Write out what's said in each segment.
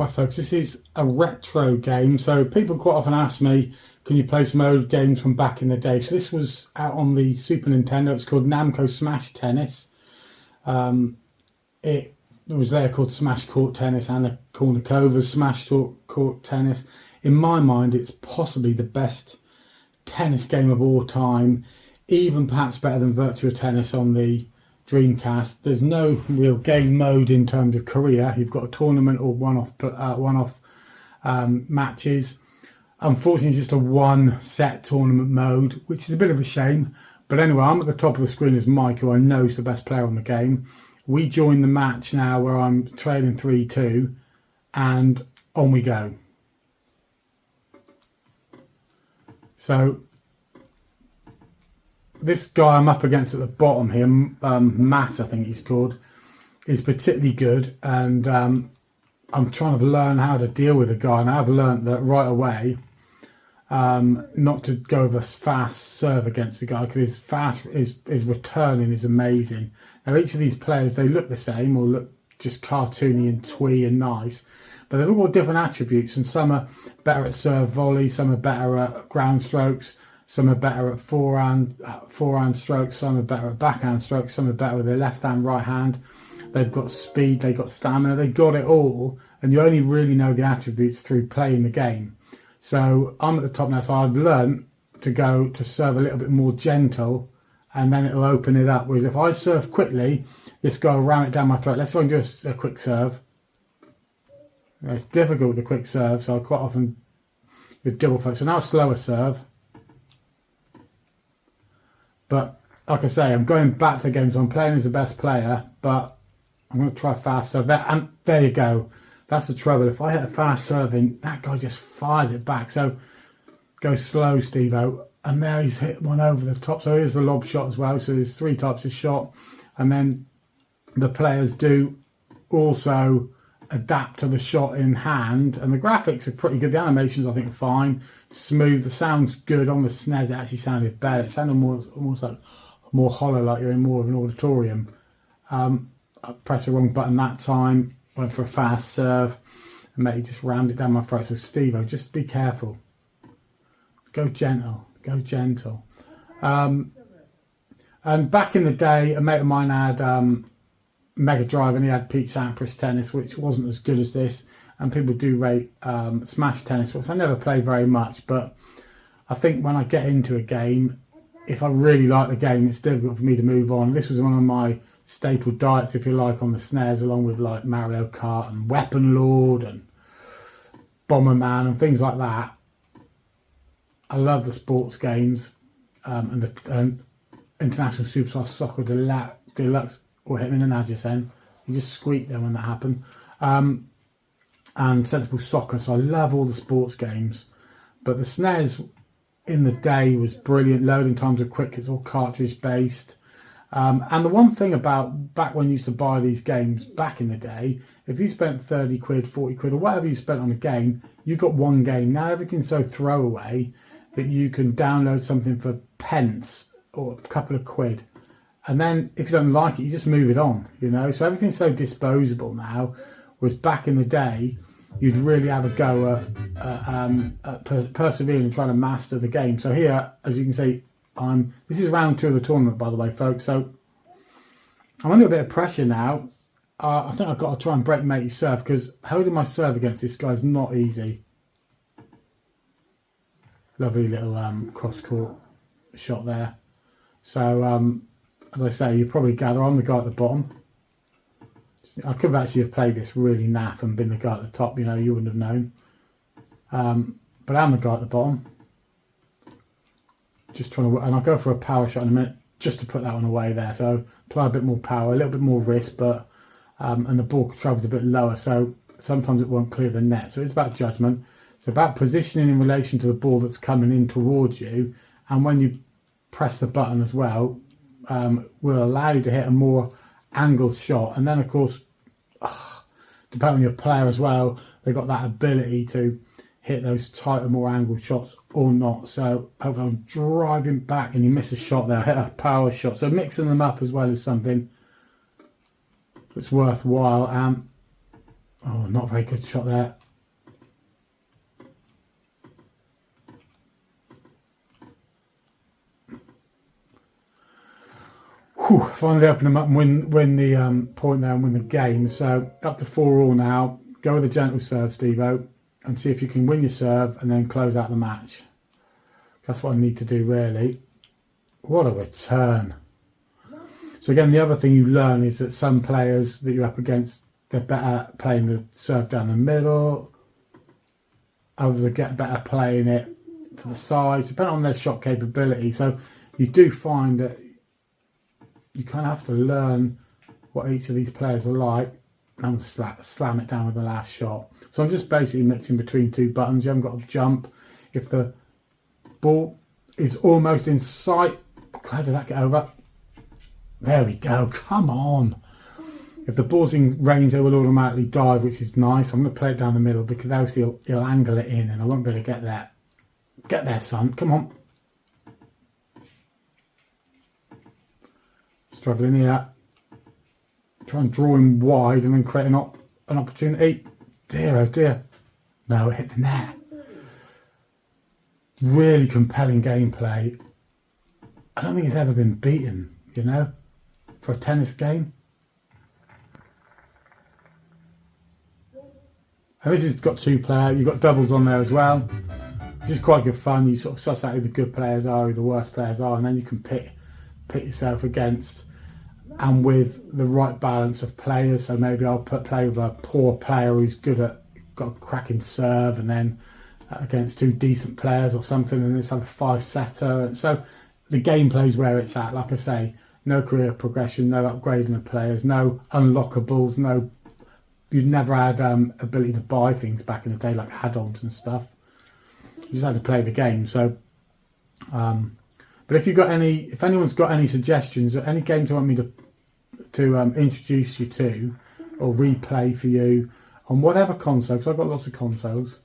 Right folks, this is a retro game, so people quite often ask me, can you play some old games from back in the day? So this was out on the Super Nintendo. It's called Namco Smash Tennis. It was there called Smash Court Tennis and a Kornakova's Smash Court Tennis. In my mind, it's possibly the best tennis game of all time, even perhaps better than Virtua Tennis on the Dreamcast. There's no real game mode in terms of career. You've got a tournament or one-off matches. Unfortunately, it's just a one-set tournament mode, which is a bit of a shame. But anyway, I'm at the top of the screen as Mike, who I know is the best player on the game. We join the match now where I'm trailing 3-2, and on we go. So this guy I'm up against at the bottom here, Matt, I think he's called, is particularly good, and I'm trying to learn how to deal with the guy, and I've learned that right away not to go with a fast serve against the guy, because his returning is amazing. Now each of these players, they look the same or look just cartoony and twee and nice, but they've all got different attributes, and some are better at serve volley, some are better at ground strokes, some are better at forehand strokes, some are better at backhand strokes, some are better with their left hand, right hand. They've got speed, they've got stamina, they've got it all, and you only really know the attributes through playing the game. So I'm at the top now, so I've learned to go to serve a little bit more gentle, and then it'll open it up. Whereas if I serve quickly, this guy will ram it down my throat. Let's go and do a quick serve. It's difficult with a quick serve, so I quite often with double focus. So now a slower serve. But like I say, I'm going back to the game, so I'm playing as the best player, but I'm going to try fast serve there, and there you go. That's the trouble. If I hit a fast serving, that guy just fires it back. So go slow, Steve-O. And there he's hit one over the top. So here's the lob shot as well. So there's three types of shot. And then the players do also adapt to the shot in hand. And the graphics are pretty good. The animations, I think, are fine. Smooth. The sound's good. On the SNES, it actually sounded better. It sounded almost like more hollow, like you're in more of an auditorium. I pressed the wrong button that time. Went for a fast serve, and mate, he just rammed it down my throat. So Steve-O, just be careful. Go gentle. Go gentle. And back in the day, a mate of mine had Mega Drive, and he had Pete Sampras Tennis, which wasn't as good as this. And people do rate Smash Tennis, which I never played very much. But I think when I get into a game, if I really like the game, it's difficult for me to move on. This was one of my staple diets, if you like, on the SNES, along with like Mario Kart and Weapon Lord and Bomberman and things like that. I love the sports games, and the International Superstar Soccer Deluxe, or Hitman and Adjacent. You just squeaked there when that happened. And Sensible Soccer. So I love all the sports games, but the SNES in the day was brilliant. Loading times were quick. It's all cartridge based. And the one thing about back when you used to buy these games back in the day, if you spent 30 quid, 40 quid, or whatever you spent on a game, you got one game. Now everything's so throwaway that you can download something for pence or a couple of quid. And then if you don't like it, you just move it on, you know. So everything's so disposable now, whereas back in the day, you'd really have a go at persevering and trying to master the game. So here, as you can see, this is round 2 of the tournament, by the way, folks. So I'm under a bit of pressure now. I think I've got to try and break matey's serve, because holding my serve against this guy is not easy. Lovely little cross-court shot there. So, as I say, you probably gather I'm the guy at the bottom. I could actually have played this really naff and been the guy at the top, you know, you wouldn't have known. But I'm the guy at the bottom. Just trying to, and I'll go for a power shot in a minute just to put that one away there. So apply a bit more power, a little bit more wrist, but and the ball travels a bit lower, so sometimes it won't clear the net. So it's about judgment. It's about positioning in relation to the ball that's coming in towards you, and when you press the button as well, will allow you to hit a more angled shot. And then of course, depending on your player as well, they've got that ability to hit those tighter, more angled shots or not. So hopefully I'm driving back and you miss a shot there, hit a power shot. So mixing them up as well is something that's worthwhile. Oh, not a very good shot there. Whew, finally open them up and win the point there and win the game. So up to 4-all now. Go with a gentle serve, Steve-O, and see if you can win your serve and then close out the match. That's what I need to do, really. What a return. So again, the other thing you learn is that some players that you're up against, they're better playing the serve down the middle. Others are get better playing it to the sides, depending on their shot capability. So you do find that you kind of have to learn what each of these players are like. I'm going to slam it down with the last shot. So I'm just basically mixing between two buttons. You haven't got to jump. If the ball is almost in sight, how did that get over? There we go. Come on. If the ball's in range, it will automatically dive, which is nice. I'm going to play it down the middle because else he'll angle it in and I won't be able to get there. Get there, son. Come on. Struggling here. Try and draw him wide and then create an opportunity. Dear, oh dear. No, it hit the net. Really compelling gameplay. I don't think it's ever been beaten, you know, for a tennis game. And this has got 2-player. You've got doubles on there as well. This is quite good fun. You sort of suss out who the good players are, who the worst players are, and then you can pit yourself against and with the right balance of players. So maybe I'll play with a poor player who's got a cracking serve, and then against 2 decent players or something, and let's have a 5-setter. So the gameplay's where it's at. Like I say, no career progression, no upgrading of players, no unlockables, no. You'd never had ability to buy things back in the day like add-ons and stuff. You just had to play the game. So, but if anyone's got any suggestions or any games you want me to introduce you to or replay for you on whatever console, because I've got lots of consoles,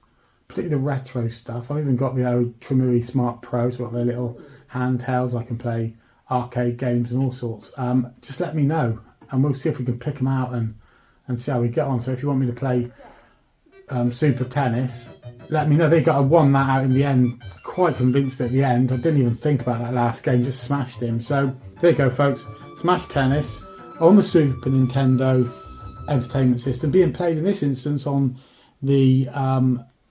particularly the retro stuff. I've even got the old Trimui Smart Pro, so I've got their little handhelds. I can play arcade games and all sorts. Just let me know, and we'll see if we can pick them out and see how we get on. So if you want me to play Super Tennis, let me know. I won that out in the end, quite convinced at the end. I didn't even think about that last game, just smashed him. So there you go, folks. Smash Tennis on the Super Nintendo Entertainment System, being played in this instance on the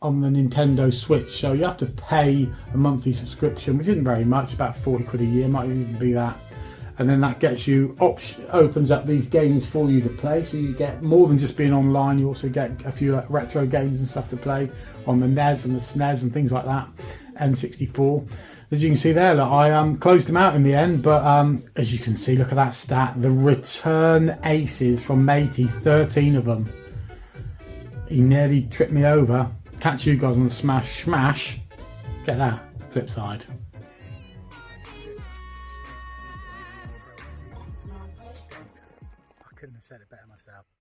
Nintendo Switch. So you have to pay a monthly subscription, which isn't very much, about 40 quid a year, might even be that. And then that gets you opens up these games for you to play. So you get more than just being online. You also get a few retro games and stuff to play on the NES and the SNES and things like that. N64. As you can see there, look, I closed them out in the end. But as you can see, look at that stat. The return aces from Matey, 13 of them. He nearly tripped me over. Catch you guys on the smash. Get that. Flip side. Couldn't have said it better myself.